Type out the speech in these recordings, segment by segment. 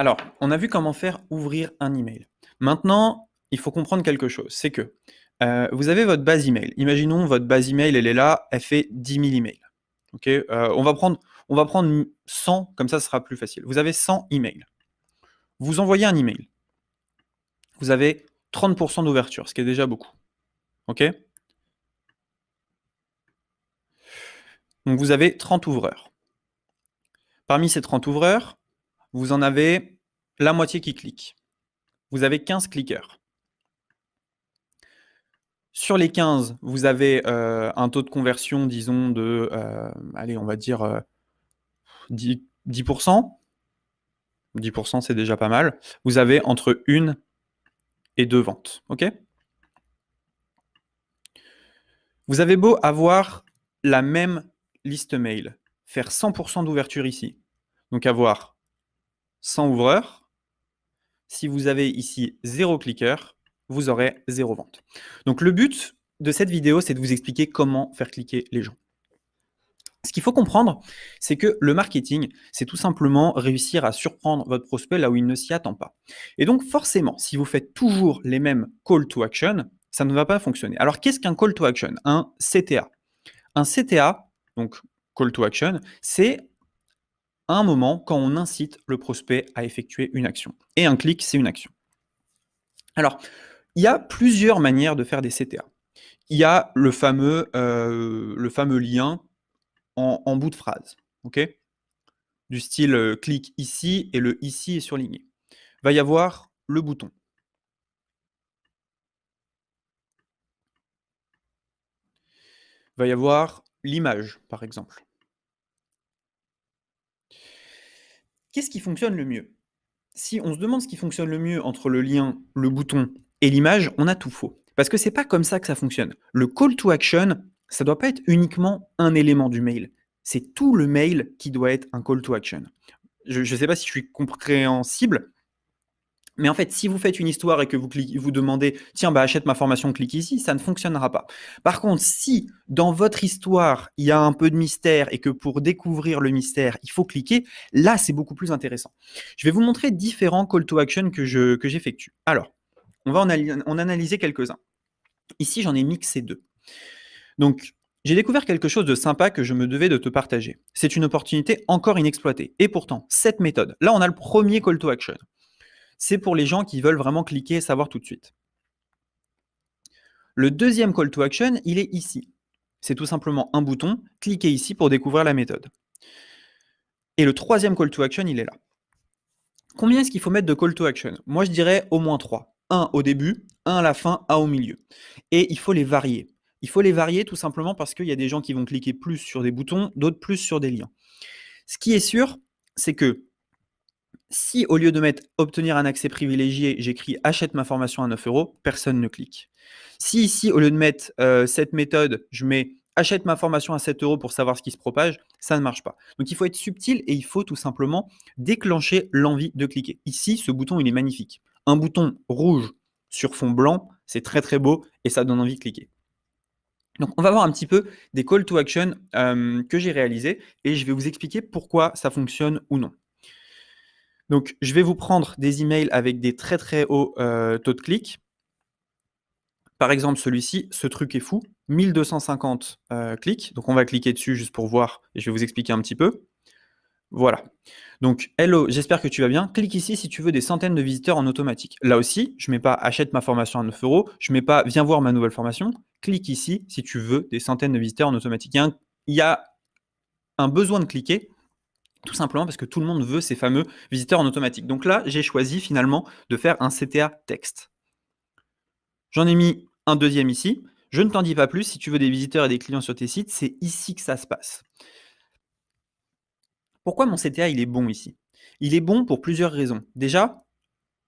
Alors, on a vu comment faire ouvrir un email. Maintenant, il faut comprendre quelque chose, c'est que vous avez votre base email. Imaginons votre base email, elle est là, elle fait 10 000 emails. Ok. On va prendre 100, comme ça, ce sera plus facile. Vous avez 100 emails. Vous envoyez un email. Vous avez 30% d'ouverture, ce qui est déjà beaucoup. Ok. Donc vous avez 30 ouvreurs. Parmi ces 30 ouvreurs, vous en avez la moitié qui cliquent. Vous avez 15 cliqueurs. Sur les 15, vous avez un taux de conversion, disons, de, allez, on va dire 10%. 10%, c'est déjà pas mal. Vous avez entre 1 et 2 ventes. OK. Vous avez beau avoir la même liste mail, faire 100% d'ouverture ici, donc avoir 100 ouvreurs. Si vous avez ici 0 cliqueur, vous aurez 0 vente. Donc le but de cette vidéo, c'est de vous expliquer comment faire cliquer les gens. Ce qu'il faut comprendre, c'est que le marketing, c'est tout simplement réussir à surprendre votre prospect là où il ne s'y attend pas. Et donc forcément, si vous faites toujours les mêmes call to action, ça ne va pas fonctionner. Alors qu'est-ce qu'un call to action? Un CTA. Un CTA, donc call to action, c'est un moment quand on incite le prospect à effectuer une action. Et un clic, c'est une action. Alors, il y a plusieurs manières de faire des CTA. Il y a le fameux lien en bout de phrase. OK, du style clique ici et le ici est surligné. Va y avoir le bouton. Va y avoir l'image, par exemple. Qu'est-ce qui fonctionne le mieux? Si on se demande ce qui fonctionne le mieux entre le lien, le bouton et l'image, on a tout faux. Parce que c'est pas comme ça que ça fonctionne. Le call to action, ça doit pas être uniquement un élément du mail. C'est tout le mail qui doit être un call to action. Je ne sais pas si je suis compréhensible, mais en fait, si vous faites une histoire et que vous demandez « Tiens, bah, achète ma formation, clique ici », ça ne fonctionnera pas. Par contre, si dans votre histoire, il y a un peu de mystère et que pour découvrir le mystère, il faut cliquer, là, c'est beaucoup plus intéressant. Je vais vous montrer différents call to action que j'effectue. Alors, on va en analyser quelques-uns. Ici, j'en ai mixé 2. Donc, j'ai découvert quelque chose de sympa que je me devais de te partager. C'est une opportunité encore inexploitée. Et pourtant, cette méthode, là, on a le premier call to action. C'est pour les gens qui veulent vraiment cliquer et savoir tout de suite. Le deuxième call to action, il est ici. C'est tout simplement un bouton, cliquez ici pour découvrir la méthode. Et le troisième call to action, il est là. Combien est-ce qu'il faut mettre de call to action? Moi, je dirais au moins 3. Un au début, un à la fin, un au milieu. Et il faut les varier. Il faut les varier tout simplement parce qu'il y a des gens qui vont cliquer plus sur des boutons, d'autres plus sur des liens. Ce qui est sûr, c'est que si au lieu de mettre obtenir un accès privilégié, j'écris achète ma formation à 9 €, personne ne clique. Si ici, au lieu de mettre cette méthode, je mets achète ma formation à 7 € pour savoir ce qui se propage, ça ne marche pas. Donc il faut être subtil et il faut tout simplement déclencher l'envie de cliquer. Ici, ce bouton, il est magnifique. Un bouton rouge sur fond blanc, c'est très très beau et ça donne envie de cliquer. Donc on va voir un petit peu des call to action que j'ai réalisés et je vais vous expliquer pourquoi ça fonctionne ou non. Donc, je vais vous prendre des emails avec des très très hauts taux de clic. Par exemple, celui-ci, ce truc est fou, 1250 clics. Donc, on va cliquer dessus juste pour voir et je vais vous expliquer un petit peu. Voilà. Donc, hello, j'espère que tu vas bien. Clique ici si tu veux des centaines de visiteurs en automatique. Là aussi, je ne mets pas achète ma formation à 9 €. Je ne mets pas viens voir ma nouvelle formation. Clique ici si tu veux des centaines de visiteurs en automatique. Il y a un besoin de cliquer. Tout simplement parce que tout le monde veut ces fameux visiteurs en automatique. Donc là, j'ai choisi finalement de faire un CTA texte. J'en ai mis un deuxième ici. Je ne t'en dis pas plus. Si tu veux des visiteurs et des clients sur tes sites, c'est ici que ça se passe. Pourquoi mon CTA il est bon ici? Il est bon pour plusieurs raisons. Déjà,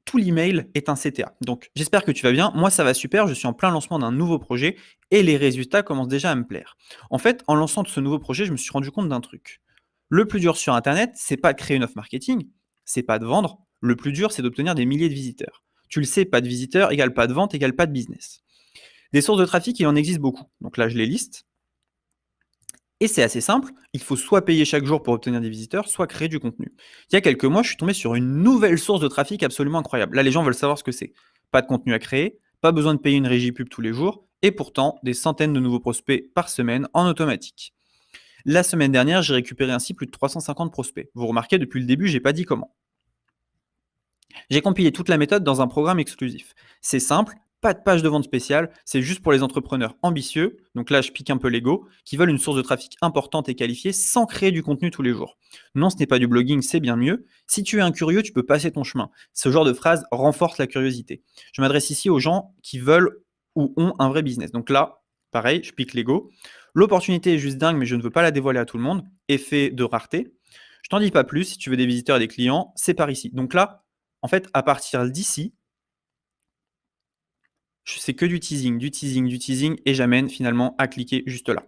tout l'email est un CTA. Donc j'espère que tu vas bien. Moi, ça va super. Je suis en plein lancement d'un nouveau projet et les résultats commencent déjà à me plaire. En fait, en lançant ce nouveau projet, je me suis rendu compte d'un truc. Le plus dur sur Internet, c'est pas de créer une offre marketing, c'est pas de vendre. Le plus dur, c'est d'obtenir des milliers de visiteurs. Tu le sais, pas de visiteurs égale pas de vente égale pas de business. Des sources de trafic, il en existe beaucoup. Donc là, je les liste. Et c'est assez simple, il faut soit payer chaque jour pour obtenir des visiteurs, soit créer du contenu. Il y a quelques mois, je suis tombé sur une nouvelle source de trafic absolument incroyable. Là, les gens veulent savoir ce que c'est. Pas de contenu à créer, pas besoin de payer une régie pub tous les jours, et pourtant des centaines de nouveaux prospects par semaine en automatique. La semaine dernière, j'ai récupéré ainsi plus de 350 prospects. Vous remarquez, depuis le début, j'ai pas dit comment. J'ai compilé toute la méthode dans un programme exclusif. C'est simple, pas de page de vente spéciale, c'est juste pour les entrepreneurs ambitieux, donc là je pique un peu l'ego, qui veulent une source de trafic importante et qualifiée sans créer du contenu tous les jours. Non, ce n'est pas du blogging, c'est bien mieux. Si tu es un curieux, tu peux passer ton chemin. Ce genre de phrase renforce la curiosité. Je m'adresse ici aux gens qui veulent ou ont un vrai business. Donc là, pareil, je pique l'ego. L'opportunité est juste dingue, mais je ne veux pas la dévoiler à tout le monde. Effet de rareté. Je t'en dis pas plus, si tu veux des visiteurs et des clients, c'est par ici. Donc là, en fait, à partir d'ici, c'est que du teasing, du teasing, du teasing, et j'amène finalement à cliquer juste là.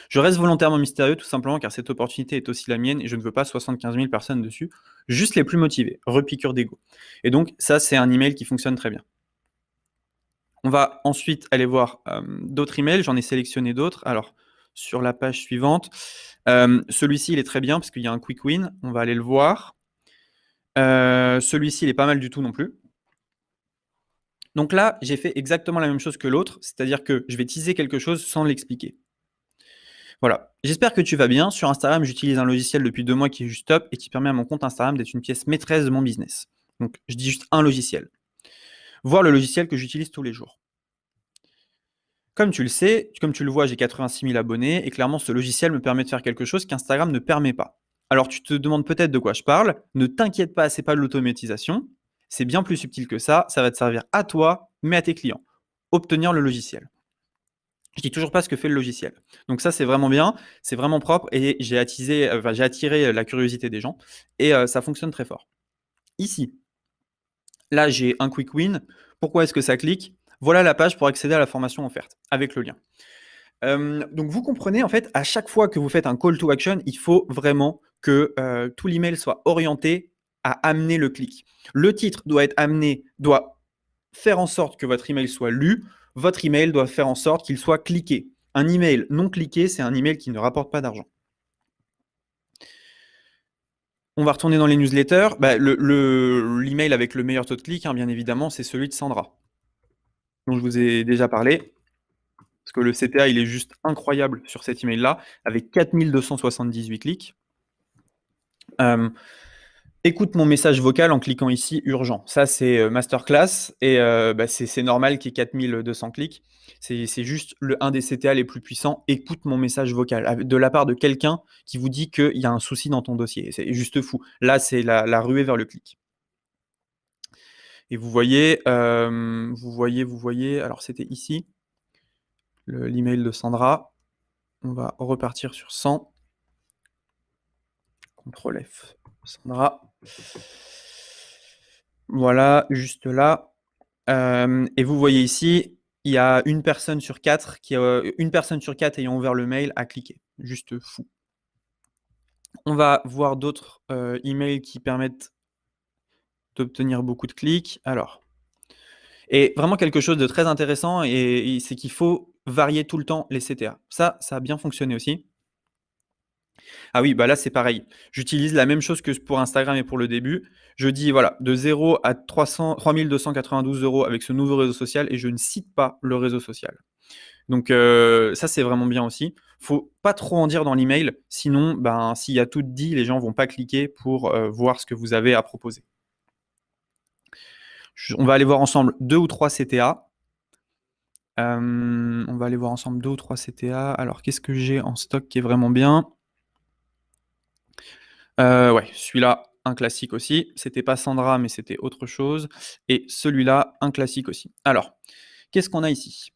Je reste volontairement mystérieux tout simplement car cette opportunité est aussi la mienne et je ne veux pas 75 000 personnes dessus, juste les plus motivées, repiqûre d'ego. Et donc ça, c'est un email qui fonctionne très bien. On va ensuite aller voir d'autres emails, j'en ai sélectionné d'autres. Alors, sur la page suivante, celui-ci, il est très bien parce qu'il y a un quick win, on va aller le voir. Celui-ci, il est pas mal du tout non plus. Donc là, j'ai fait exactement la même chose que l'autre, c'est-à-dire que je vais teaser quelque chose sans l'expliquer. Voilà. J'espère que tu vas bien. Sur Instagram, j'utilise un logiciel depuis 2 mois qui est juste top et qui permet à mon compte Instagram d'être une pièce maîtresse de mon business. Donc, je dis juste un logiciel. Voir le logiciel que j'utilise tous les jours. Comme tu le sais, comme tu le vois, j'ai 86 000 abonnés et clairement, ce logiciel me permet de faire quelque chose qu'Instagram ne permet pas. Alors, tu te demandes peut-être de quoi je parle. Ne t'inquiète pas, c'est pas de l'automatisation. C'est bien plus subtil que ça. Ça va te servir à toi, mais à tes clients. Obtenir le logiciel. Je dis toujours pas ce que fait le logiciel. Donc ça, c'est vraiment bien, c'est vraiment propre et j'ai attiré la curiosité des gens et ça fonctionne très fort. Ici, là, j'ai un quick win. Pourquoi est-ce que ça clique? Voilà la page pour accéder à la formation offerte avec le lien. Donc vous comprenez, en fait, à chaque fois que vous faites un call to action, il faut vraiment que tout l'email soit orienté à amener le clic. Le titre doit faire en sorte que votre email soit lu. Votre email doit faire en sorte qu'il soit cliqué. Un email non cliqué, c'est un email qui ne rapporte pas d'argent. On va retourner dans les newsletters. L'email avec le meilleur taux de clic, bien évidemment, c'est celui de Sandra, dont je vous ai déjà parlé. Parce que le CTA, il est juste incroyable sur cet email-là, avec 4278 clics. Écoute mon message vocal en cliquant ici urgent. Ça, c'est masterclass et c'est normal qu'il y ait 4200 clics. C'est juste un des CTA les plus puissants. Écoute mon message vocal de la part de quelqu'un qui vous dit qu'il y a un souci dans ton dossier. C'est juste fou. Là, c'est la ruée vers le clic. Et vous voyez, alors c'était ici, l'email de Sandra. On va repartir sur 100. CTRL F. Sandra. Voilà, juste là. Et vous voyez ici, il y a une personne sur 4 ayant ouvert le mail a cliqué. Juste fou. On va voir d'autres emails qui permettent d'obtenir beaucoup de clics. Alors, et vraiment quelque chose de très intéressant, et c'est qu'il faut varier tout le temps les CTA. Ça a bien fonctionné aussi. Ah oui, là c'est pareil. J'utilise la même chose que pour Instagram et pour le début. Je dis voilà, de 0 à 3292 € avec ce nouveau réseau social et je ne cite pas le réseau social. Donc ça c'est vraiment bien aussi. Faut pas trop en dire dans l'email, sinon s'il y a tout dit, les gens vont pas cliquer pour voir ce que vous avez à proposer. On va aller voir ensemble 2 ou 3 CTA. On va aller voir ensemble 2 ou 3 CTA. Alors qu'est-ce que j'ai en stock qui est vraiment bien? Ouais, celui-là, un classique aussi. C'était pas Sandra, mais c'était autre chose. Et celui-là, un classique aussi. Alors, qu'est-ce qu'on a ici?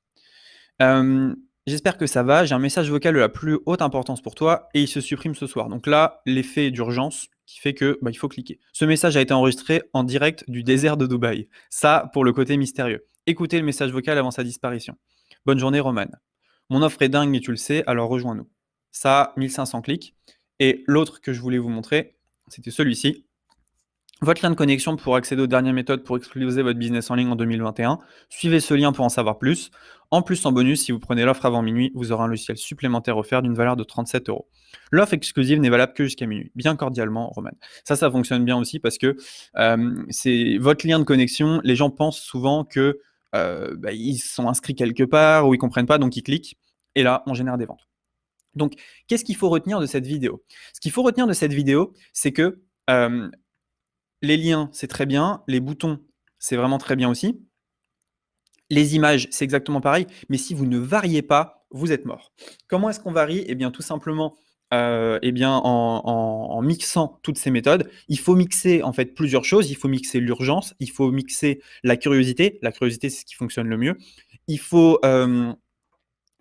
J'espère que ça va. J'ai un message vocal de la plus haute importance pour toi et il se supprime ce soir. Donc là, l'effet d'urgence qui fait que il faut cliquer. Ce message a été enregistré en direct du désert de Dubaï. Ça, pour le côté mystérieux. Écoutez le message vocal avant sa disparition. Bonne journée, Roman. Mon offre est dingue, mais tu le sais, alors rejoins-nous. Ça, 1500 clics. Et l'autre que je voulais vous montrer, c'était celui-ci. votre lien de connexion pour accéder aux dernières méthodes pour exploser votre business en ligne en 2021. Suivez ce lien pour en savoir plus. En plus, en bonus, si vous prenez l'offre avant minuit, vous aurez un logiciel supplémentaire offert d'une valeur de 37 euros. L'offre exclusive n'est valable que jusqu'à minuit. Bien cordialement, Roman. Ça fonctionne bien aussi parce que c'est votre lien de connexion. Les gens pensent souvent que ils sont inscrits quelque part ou ils comprennent pas, donc ils cliquent. Et là, on génère des ventes. Donc, qu'est-ce qu'il faut retenir de cette vidéo? Ce qu'il faut retenir de cette vidéo, c'est que les liens, c'est très bien. Les boutons, c'est vraiment très bien aussi. Les images, c'est exactement pareil. Mais si vous ne variez pas, vous êtes mort. Comment est-ce qu'on varie? Eh bien, tout simplement, en mixant toutes ces méthodes. Il faut mixer en fait plusieurs choses. Il faut mixer l'urgence. Il faut mixer la curiosité. La curiosité, c'est ce qui fonctionne le mieux. Il faut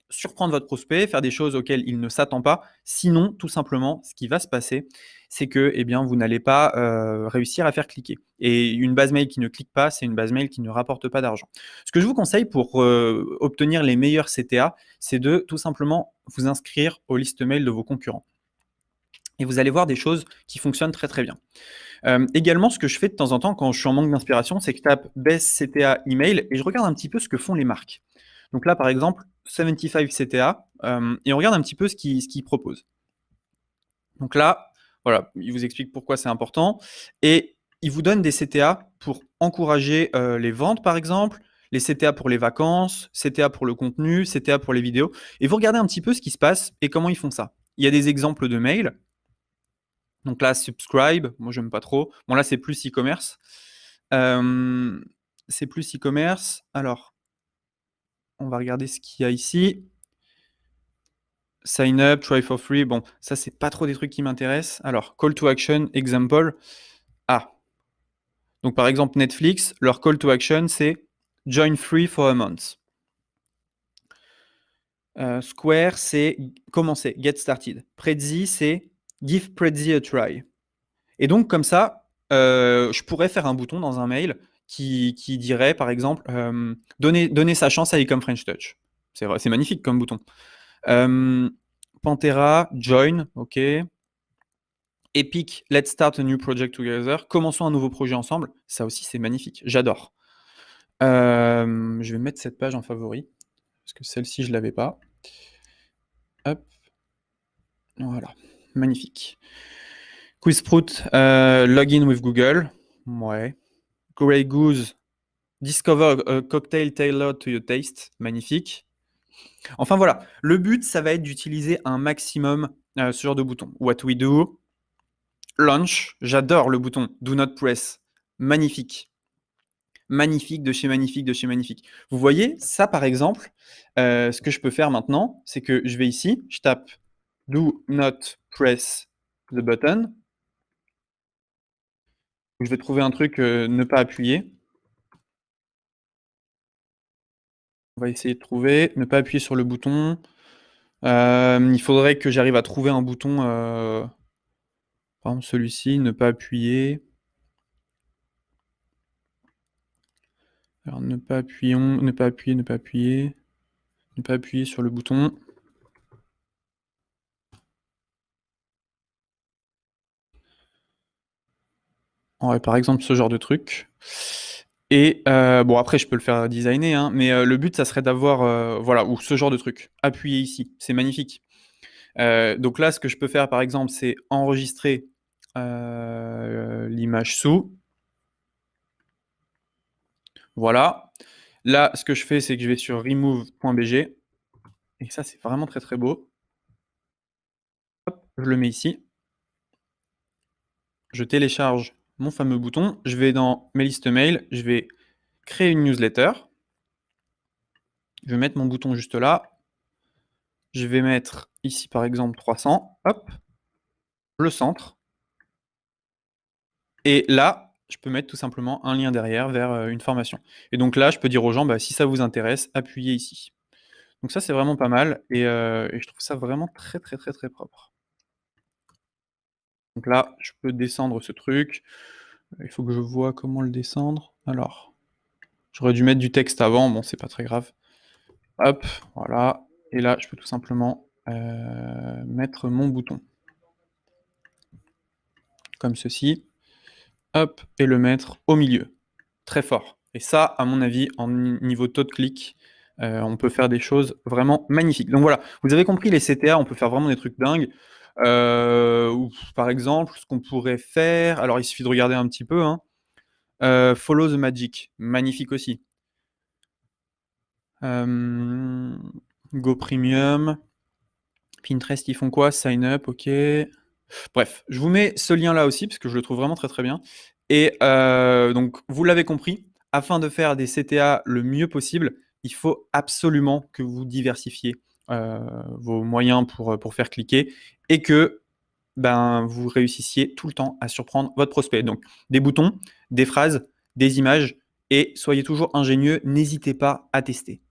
surprendre votre prospect, faire des choses auxquelles il ne s'attend pas. Sinon, tout simplement, ce qui va se passer, c'est que vous n'allez pas réussir à faire cliquer. Et une base mail qui ne clique pas, c'est une base mail qui ne rapporte pas d'argent. Ce que je vous conseille pour obtenir les meilleurs CTA, c'est de tout simplement vous inscrire aux listes mail de vos concurrents. Et vous allez voir des choses qui fonctionnent très très bien. Également, ce que je fais de temps en temps quand je suis en manque d'inspiration, c'est que je tape best CTA email et je regarde un petit peu ce que font les marques. Donc là, par exemple, 75 CTA, et on regarde un petit peu ce qu'ils proposent. Donc là, voilà, il vous explique pourquoi c'est important. Et il vous donne des CTA pour encourager les ventes, par exemple, les CTA pour les vacances, CTA pour le contenu, CTA pour les vidéos. Et vous regardez un petit peu ce qui se passe et comment ils font ça. Il y a des exemples de mails. Donc là, subscribe, moi j'aime pas trop. Bon là, c'est plus e-commerce. C'est plus e-commerce. Alors, on va regarder ce qu'il y a ici. Sign up, try for free. Bon, ça, c'est pas trop des trucs qui m'intéressent. Alors, call to action, example. Ah. Donc, par exemple, Netflix, leur call to action, c'est join free for a month. Square, c'est commencer, get started. Prezi, c'est give Prezi a try. Et donc, comme ça, je pourrais faire un bouton dans un mail qui dirait, par exemple, donner sa chance à Ecom French Touch. C'est magnifique comme bouton. Pantera, join, ok. Epic, let's start a new project together. Commençons un nouveau projet ensemble. Ça aussi, c'est magnifique. J'adore. Je vais mettre cette page en favori, parce que celle-ci, je ne l'avais pas. Hop. Voilà. Magnifique. Quizsprout, login with Google. Ouais. Grey Goose, discover a cocktail tailored to your taste. Magnifique. Enfin voilà, le but, ça va être d'utiliser un maximum ce genre de bouton. What we do, launch, j'adore le bouton do not press. Magnifique. Magnifique de chez magnifique de chez magnifique. Vous voyez, ça par exemple, ce que je peux faire maintenant, c'est que je vais ici, je tape do not press the button. Je vais trouver un truc, ne pas appuyer. On va essayer de trouver, ne pas appuyer sur le bouton. Il faudrait que j'arrive à trouver un bouton, par exemple celui-ci, ne pas appuyer. Alors ne pas appuyer, ne pas appuyer, ne pas appuyer. Ne pas appuyer sur le bouton. Ouais, par exemple ce genre de truc. Et bon après je peux le faire designer, hein, mais le but ça serait d'avoir, voilà, ou ce genre de truc. Appuyer ici, c'est magnifique. Donc là ce que je peux faire par exemple c'est enregistrer l'image sous. Voilà. Là ce que je fais c'est que je vais sur remove.bg et ça c'est vraiment très très beau. Hop, je le mets ici. Je télécharge mon fameux bouton, je vais dans mes listes mail, je vais créer une newsletter. Je vais mettre mon bouton juste là. Je vais mettre ici par exemple 300, hop, le centre. Et là, je peux mettre tout simplement un lien derrière vers une formation. Et donc là, je peux dire aux gens, bah, si ça vous intéresse, appuyez ici. Donc ça, c'est vraiment pas mal et je trouve ça vraiment très, très, très, très propre. Donc là, je peux descendre ce truc. Il faut que je vois comment le descendre. Alors, j'aurais dû mettre du texte avant, bon, c'est pas très grave. Hop, voilà. Et là, je peux tout simplement mettre mon bouton. Comme ceci. hop, et le mettre au milieu. Très fort. Et ça, à mon avis, en niveau taux de clic, on peut faire des choses vraiment magnifiques. Donc voilà, vous avez compris les CTA, on peut faire vraiment des trucs dingues. Ou, par exemple, ce qu'on pourrait faire, alors il suffit de regarder un petit peu, hein. Follow the Magic, magnifique aussi. Go Premium. Pinterest, ils font quoi? Sign up, ok. Bref, je vous mets ce lien-là aussi, parce que je le trouve vraiment très très bien. Et donc, vous l'avez compris, afin de faire des CTA le mieux possible, il faut absolument que vous diversifiez vos moyens pour faire cliquer et que vous réussissiez tout le temps à surprendre votre prospect. Donc, des boutons, des phrases, des images, et soyez toujours ingénieux, n'hésitez pas à tester.